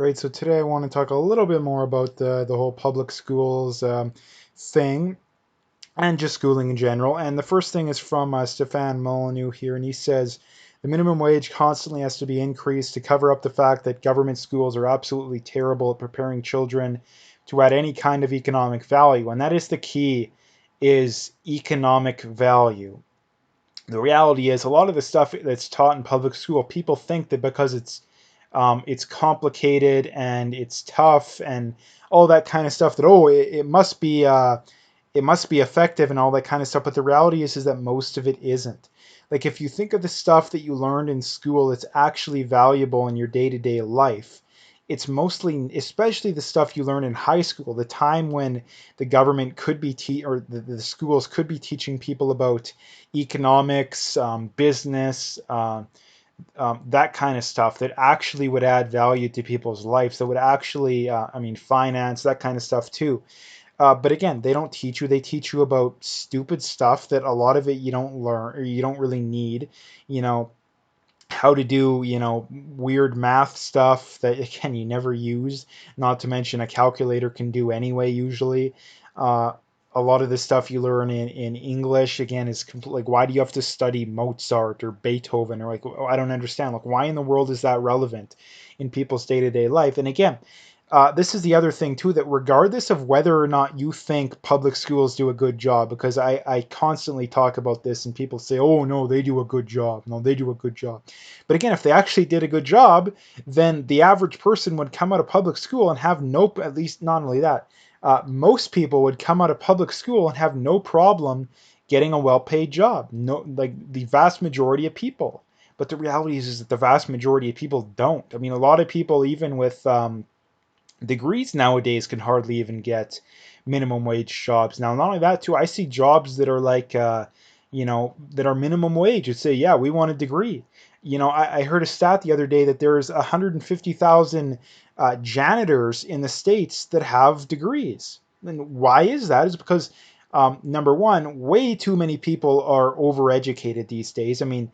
Right, so today I want to talk a little bit more about the whole public schools thing and just schooling in general. And the first thing is from Stefan Molyneux here, and he says the minimum wage constantly has to be increased to cover up the fact that government schools are absolutely terrible at preparing children to add any kind of economic value. And that is the key, is economic value. The reality is a lot of the stuff that's taught in public school, people think that because it's complicated and it's tough and all that kind of stuff, that it must be effective and all that kind of stuff. But the reality is that most of it isn't. Like if you think of the stuff that you learned in school, it's actually valuable in your day-to-day life. It's mostly, especially the stuff you learn in high school, the time when the government could be or the schools could be teaching people about economics, business, that kind of stuff that actually would add value to people's lives, that would actually, finance, that kind of stuff too. But again, they don't teach you. They teach you about stupid stuff that a lot of it you don't learn or you don't really need. You know, how to do, weird math stuff that, again, you never use, not to mention a calculator can do anyway, usually. Uh, a lot of the stuff you learn in English, again, is like, why do you have to study Mozart or Beethoven? Or like, I don't understand. Like, why in the world is that relevant in people's day to day life? And again, this is the other thing too, that regardless of whether or not you think public schools do a good job, because I constantly talk about this and people say, oh no, they do a good job. No, they do a good job. But again, if they actually did a good job, then the average person would come out of public school and have no, at least not only that, most people would come out of public school and have no problem getting a well-paid job. No, like the vast majority of people. But the reality is that the vast majority of people don't. I mean, a lot of people, even with degrees nowadays, can hardly even get minimum wage jobs. Now, not only that, too, I see jobs that are like, that are minimum wage. It's say, yeah, we want a degree. I heard a stat the other day that there's 150,000 janitors in the States that have degrees. And why is that? Is because number one, way too many people are overeducated these days. I mean,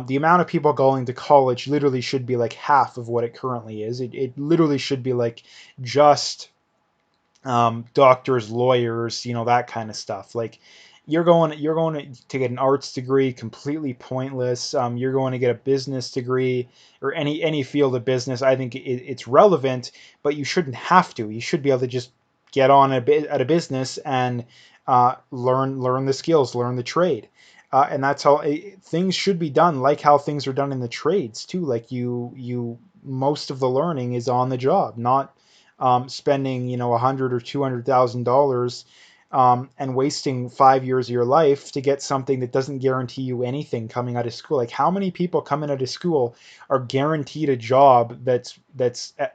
the amount of people going to college literally should be like half of what it currently is. It literally should be like just doctors, lawyers, that kind of stuff. Like you're going to get an arts degree, completely pointless. You're going to get a business degree or any field of business. I think it's relevant, but you shouldn't have to. You should be able to just get on at a business and learn the skills, learn the trade. And that's how things should be done, like how things are done in the trades too. Like most of the learning is on the job, not spending, 100 or $200,000 and wasting 5 years of your life to get something that doesn't guarantee you anything coming out of school. Like how many people coming out of school are guaranteed a job that's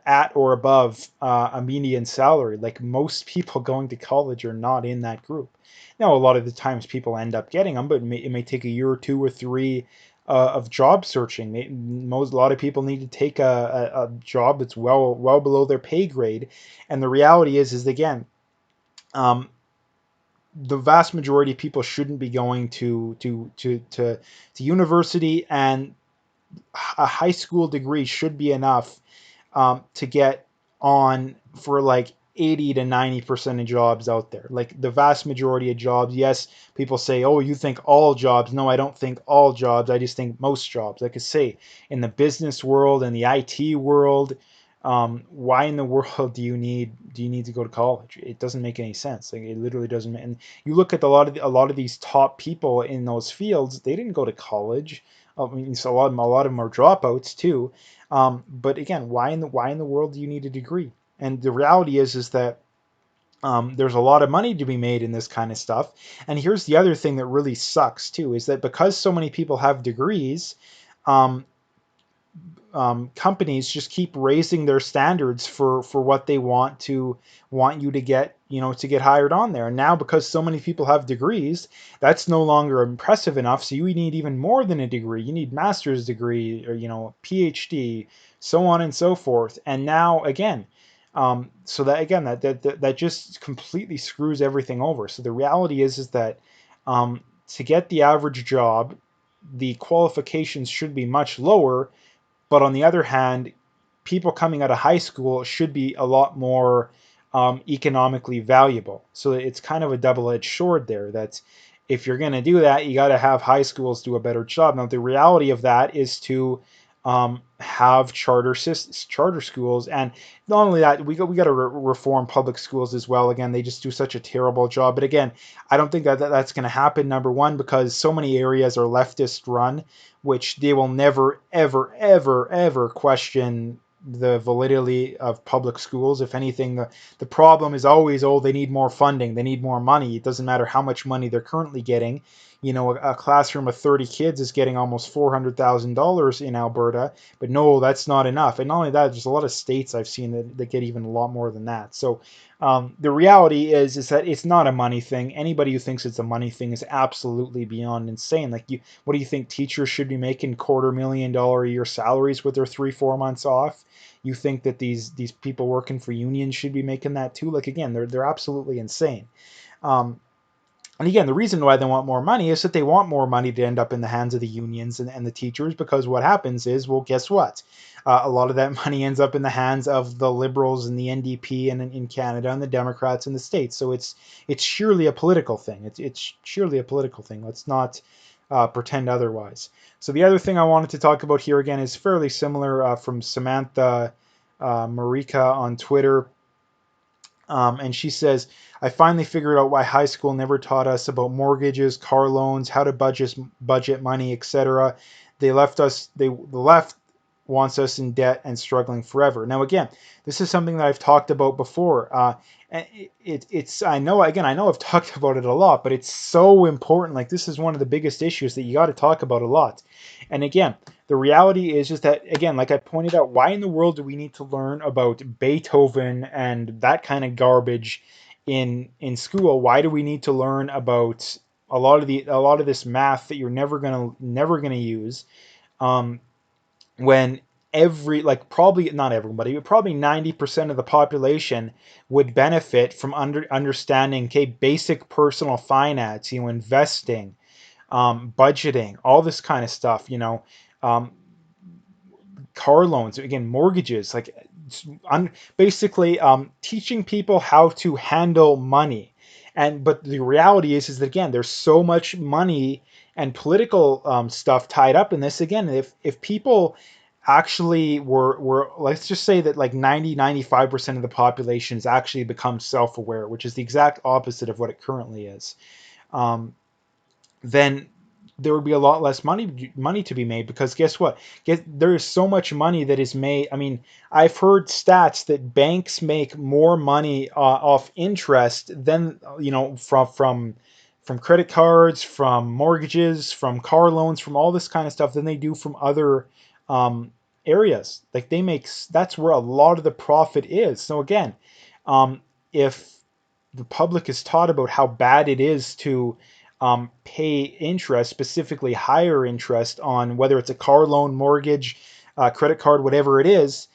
at or above a median salary? Like most people going to college are not in that group. Now, a lot of the times people end up getting them, but it may take a year or two or three of job searching. A lot of people need to take a job that's well below their pay grade, and the reality is again, um, the vast majority of people shouldn't be going to university, and a high school degree should be enough to get on for like 80 to 90% of jobs out there. Like the vast majority of jobs. Yes, people say, oh, you think all jobs. No, I don't think all jobs. I just think most jobs. Like I say, in the business world and the IT world, why in the world do you need to go to college? It doesn't make any sense. Like it literally doesn't. And you look at a lot of these top people in those fields. They didn't go to college. I mean, so a lot of them are dropouts too. But again, why in the world do you need a degree? And the reality is that there's a lot of money to be made in this kind of stuff. And here's the other thing that really sucks too, is that because so many people have degrees, um, companies just keep raising their standards for what they want you to get, to get hired on there. And now because so many people have degrees, that's no longer impressive enough. So you need even more than a degree. You need master's degree or PhD, so on and so forth. And now again, so that again that just completely screws everything over. So the reality is that to get the average job, the qualifications should be much lower, but on the other hand, people coming out of high school should be a lot more economically valuable. So it's kind of a double-edged sword there. That if you're going to do that, you got to have high schools do a better job. Now, the reality of that is to have charter schools, and not only that, we got to reform public schools as well. Again, they just do such a terrible job. But again, I don't think that's going to happen. Number one, because so many areas are leftist run, which they will never, ever, ever, ever question the validity of public schools. If anything, the problem is always, oh, they need more funding, they need more money. It doesn't matter how much money they're currently getting. You know, a classroom of 30 kids is getting almost $400,000 in Alberta, but no, that's not enough. And not only that, there's a lot of states I've seen that get even a lot more than that. So the reality is that it's not a money thing. Anybody who thinks it's a money thing is absolutely beyond insane. Like, what do you think teachers should be making $250,000 a year salaries with their 3-4 months off? You think that these people working for unions should be making that too? Like, again, they're absolutely insane. And again, the reason why they want more money is that they want more money to end up in the hands of the unions and the teachers, because what happens is, well, guess what? A lot of that money ends up in the hands of the Liberals and the NDP and in Canada, and the Democrats in the States. So it's surely a political thing. It's surely a political thing. Let's not pretend otherwise. So the other thing I wanted to talk about here, again, is fairly similar, from Samantha Marika on Twitter. And she says, I finally figured out why high school never taught us about mortgages, car loans, how to budget money, etc. The left wants us in debt and struggling forever. Now, again, this is something that I've talked about before. I know I've talked about it a lot, but it's so important. Like, this is one of the biggest issues that you got to talk about a lot. And again, the reality is just that, again, like I pointed out, why in the world do we need to learn about Beethoven and that kind of garbage in school? Why do we need to learn about a lot of this math that you're never gonna use? When probably not everybody, but probably 90% of the population would benefit from understanding, okay, basic personal finance, investing, budgeting, all this kind of stuff, car loans, again, mortgages, like basically teaching people how to handle money. But the reality is that, again, there's so much money and political stuff tied up in this. Again, if people actually were, let's just say that like 95% of the population has actually become self-aware, which is the exact opposite of what it currently is, then there would be a lot less money to be made, because guess what? There is so much money that is made. I mean, I've heard stats that banks make more money off interest than, from credit cards, from mortgages, from car loans, from all this kind of stuff than they do from other areas. Like, that's where a lot of the profit is. So again, if the public is taught about how bad it is to pay interest, specifically higher interest, on whether it's a car loan, mortgage, credit card, whatever it is,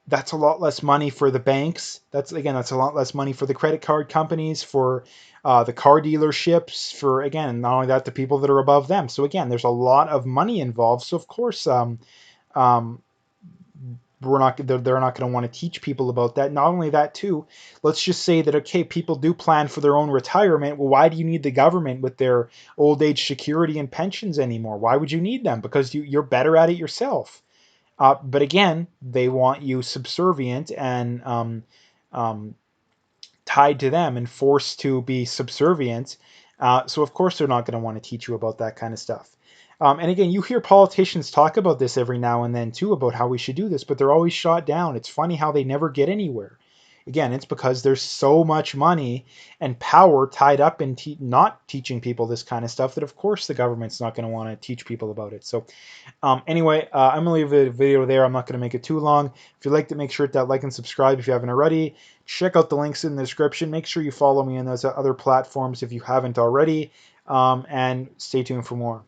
that's a lot less money for the banks. That's a lot less money for the credit card companies, for the car dealerships, for, again, not only that, the people that are above them. So again, there's a lot of money involved. So of course, they're not going to want to teach people about that. Not only that, too, let's just say that, okay, people do plan for their own retirement. Well, why do you need the government with their old age security and pensions anymore? Why would you need them? Because you're better at it yourself. But again, they want you subservient and tied to them and forced to be subservient. So of course they're not going to want to teach you about that kind of stuff. And again, you hear politicians talk about this every now and then too, about how we should do this, but they're always shot down. It's funny how they never get anywhere. Again, it's because there's so much money and power tied up in not teaching people this kind of stuff that, of course, the government's not going to want to teach people about it. So anyway, I'm going to leave the video there. I'm not going to make it too long. If you liked it, make sure to like and subscribe if you haven't already. Check out the links in the description. Make sure you follow me on those other platforms if you haven't already. And stay tuned for more.